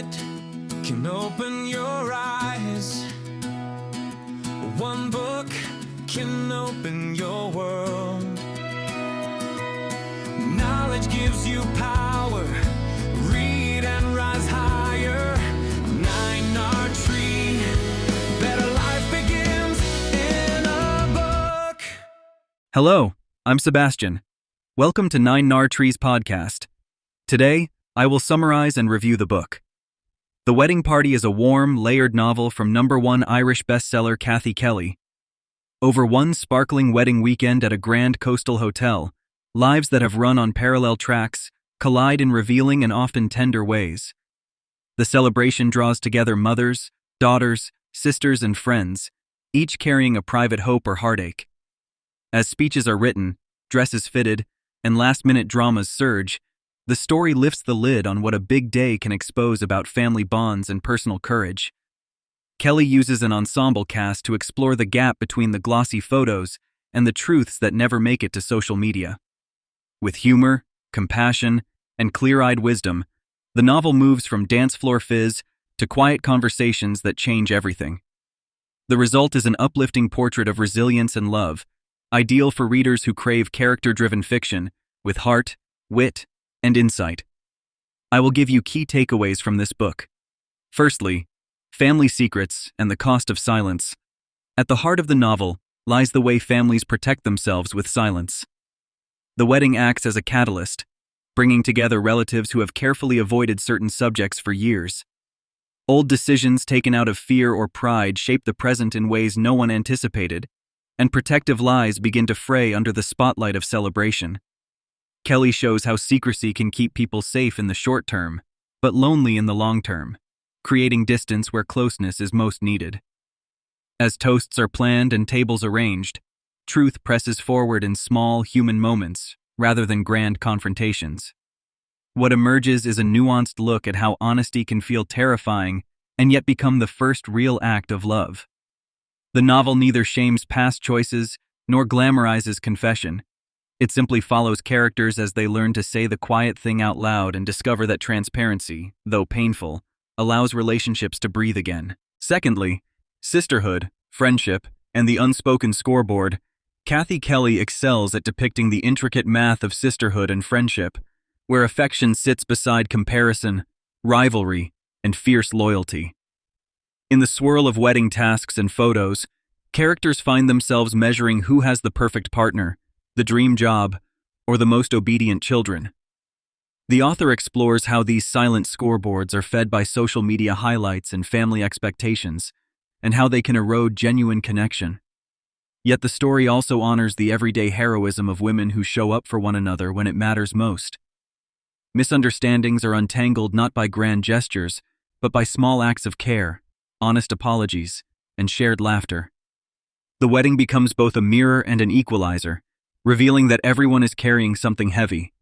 minute can open your eyes. One book can open your world. Knowledge gives you power. Read and rise higher. 9 tree. Better life begins in a book. Hello, I'm Sebastian. Welcome to 9 Trees podcast. Today, I will summarize and review the book. The Wedding Party is a warm, layered novel from #1 Irish bestseller Cathy Kelly. Over one sparkling wedding weekend at a grand coastal hotel, lives that have run on parallel tracks collide in revealing and often tender ways. The celebration draws together mothers, daughters, sisters, and friends, each carrying a private hope or heartache. As speeches are written, dresses fitted, and last-minute dramas surge, the story lifts the lid on what a big day can expose about family bonds and personal courage. Kelly uses an ensemble cast to explore the gap between the glossy photos and the truths that never make it to social media. With humor, compassion, and clear-eyed wisdom, the novel moves from dance floor fizz to quiet conversations that change everything. The result is an uplifting portrait of resilience and love, ideal for readers who crave character-driven fiction with heart, wit, and insight. I will give you key takeaways from this book. Firstly, family secrets and the cost of silence. At the heart of the novel lies the way families protect themselves with silence. The wedding acts as a catalyst, bringing together relatives who have carefully avoided certain subjects for years. Old decisions taken out of fear or pride shape the present in ways no one anticipated, and protective lies begin to fray under the spotlight of celebration. Kelly shows how secrecy can keep people safe in the short term, but lonely in the long term, creating distance where closeness is most needed. As toasts are planned and tables arranged, truth presses forward in small human moments rather than grand confrontations. What emerges is a nuanced look at how honesty can feel terrifying and yet become the first real act of love. The novel neither shames past choices nor glamorizes confession. It simply follows characters as they learn to say the quiet thing out loud and discover that transparency, though painful, allows relationships to breathe again. Secondly, sisterhood, friendship, and the unspoken scoreboard. Cathy Kelly excels at depicting the intricate math of sisterhood and friendship, where affection sits beside comparison, rivalry, and fierce loyalty. In the swirl of wedding tasks and photos, characters find themselves measuring who has the perfect partner, the dream job, or the most obedient children. The author explores how these silent scoreboards are fed by social media highlights and family expectations, and how they can erode genuine connection. Yet the story also honors the everyday heroism of women who show up for one another when it matters most. Misunderstandings are untangled not by grand gestures, but by small acts of care, honest apologies, and shared laughter. The wedding becomes both a mirror and an equalizer, revealing that everyone is carrying something heavy.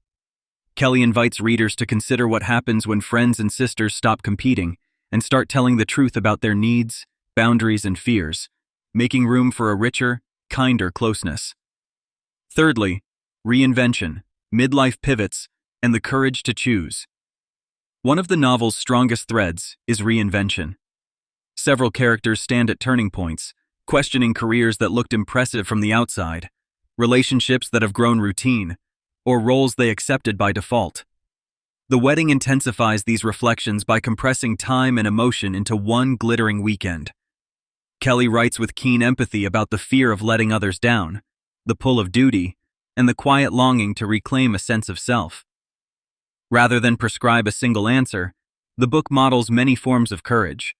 Kelly invites readers to consider what happens when friends and sisters stop competing and start telling the truth about their needs, boundaries, and fears, making room for a richer, kinder closeness. Thirdly, reinvention, midlife pivots, and the courage to choose. One of the novel's strongest threads is reinvention. Several characters stand at turning points, questioning careers that looked impressive from the outside, relationships that have grown routine, or roles they accepted by default. The wedding intensifies these reflections by compressing time and emotion into one glittering weekend. Kelly writes with keen empathy about the fear of letting others down, the pull of duty, and the quiet longing to reclaim a sense of self. Rather than prescribe a single answer, the book models many forms of courage: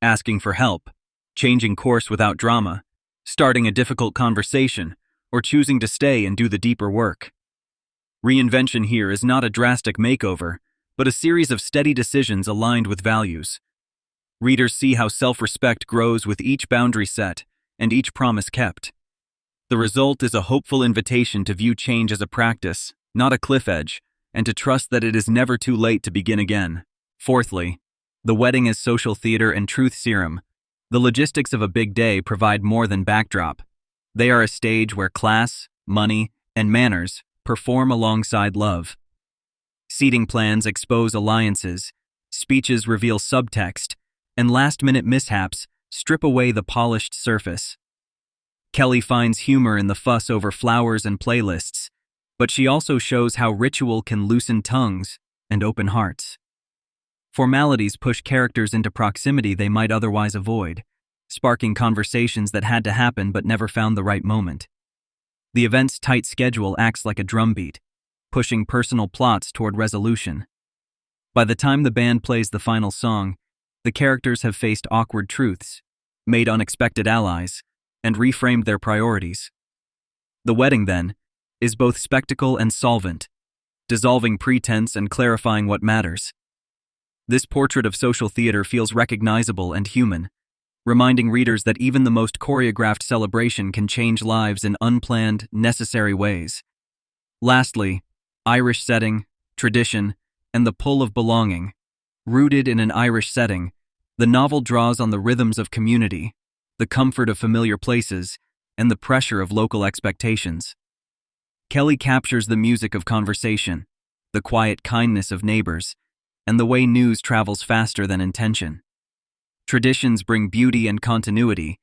asking for help, changing course without drama, starting a difficult conversation, or choosing to stay and do the deeper work. Reinvention here is not a drastic makeover, but a series of steady decisions aligned with values. Readers see how self-respect grows with each boundary set and each promise kept. The result is a hopeful invitation to view change as a practice, not a cliff edge, and to trust that it is never too late to begin again. Fourthly, the wedding is social theater and truth serum. The logistics of a big day provide more than backdrop. They are a stage where class, money, and manners perform alongside love. Seating plans expose alliances, speeches reveal subtext, and last-minute mishaps strip away the polished surface. Kelly finds humor in the fuss over flowers and playlists, but she also shows how ritual can loosen tongues and open hearts. Formalities push characters into proximity they might otherwise avoid, sparking conversations that had to happen but never found the right moment. The event's tight schedule acts like a drumbeat, pushing personal plots toward resolution. By the time the band plays the final song, the characters have faced awkward truths, made unexpected allies, and reframed their priorities. The wedding, then, is both spectacle and solvent, dissolving pretense and clarifying what matters. This portrait of social theater feels recognizable and human, reminding readers that even the most choreographed celebration can change lives in unplanned, necessary ways. Lastly, Irish setting, tradition, and the pull of belonging. Rooted in an Irish setting, the novel draws on the rhythms of community, the comfort of familiar places, and the pressure of local expectations. Kelly captures the music of conversation, the quiet kindness of neighbors, and the way news travels faster than intention. Traditions bring beauty and continuity,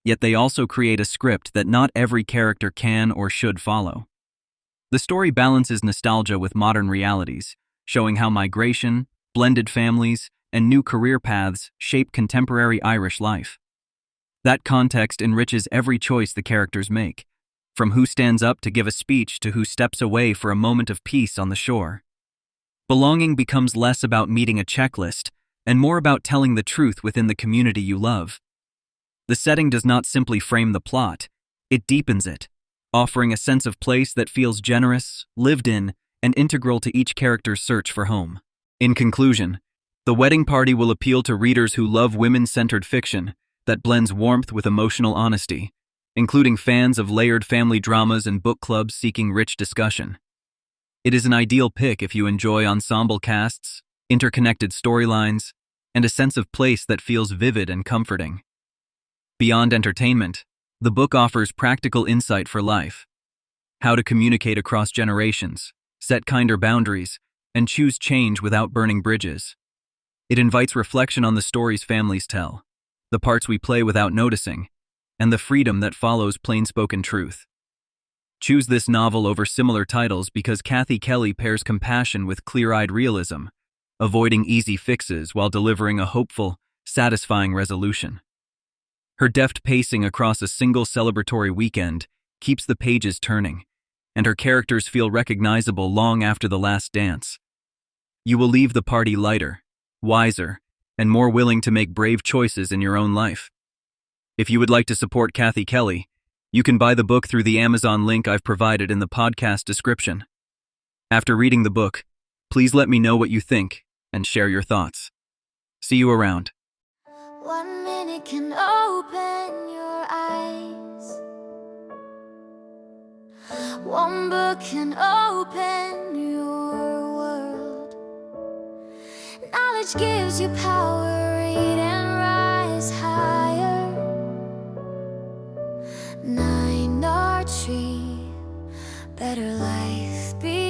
yet they also create a script that not every character can or should follow. The story balances nostalgia with modern realities, showing how migration, blended families, and new career paths shape contemporary Irish life. That context enriches every choice the characters make, from who stands up to give a speech to who steps away for a moment of peace on the shore. Belonging becomes less about meeting a checklist and more about telling the truth within the community you love. The setting does not simply frame the plot, it deepens it, offering a sense of place that feels generous, lived in, and integral to each character's search for home. In conclusion, The Wedding Party will appeal to readers who love women-centered fiction that blends warmth with emotional honesty, including fans of layered family dramas and book clubs seeking rich discussion. It is an ideal pick if you enjoy ensemble casts, interconnected storylines, and a sense of place that feels vivid and comforting. Beyond entertainment, the book offers practical insight for life: how to communicate across generations, set kinder boundaries, and choose change without burning bridges. It invites reflection on the stories families tell, the parts we play without noticing, and the freedom that follows plain-spoken truth. Choose this novel over similar titles because Cathy Kelly pairs compassion with clear-eyed realism, avoiding easy fixes while delivering a hopeful, satisfying resolution. Her deft pacing across a single celebratory weekend keeps the pages turning, and her characters feel recognizable long after the last dance. You will leave the party lighter, wiser, and more willing to make brave choices in your own life. If you would like to support Cathy Kelly, you can buy the book through the Amazon link I've provided in the podcast description. After reading the book, please let me know what you think and share your thoughts. See you around. 1 minute can open your eyes. 1 book can open your world. Knowledge gives you power, read and rise higher. 9 or tree, better life be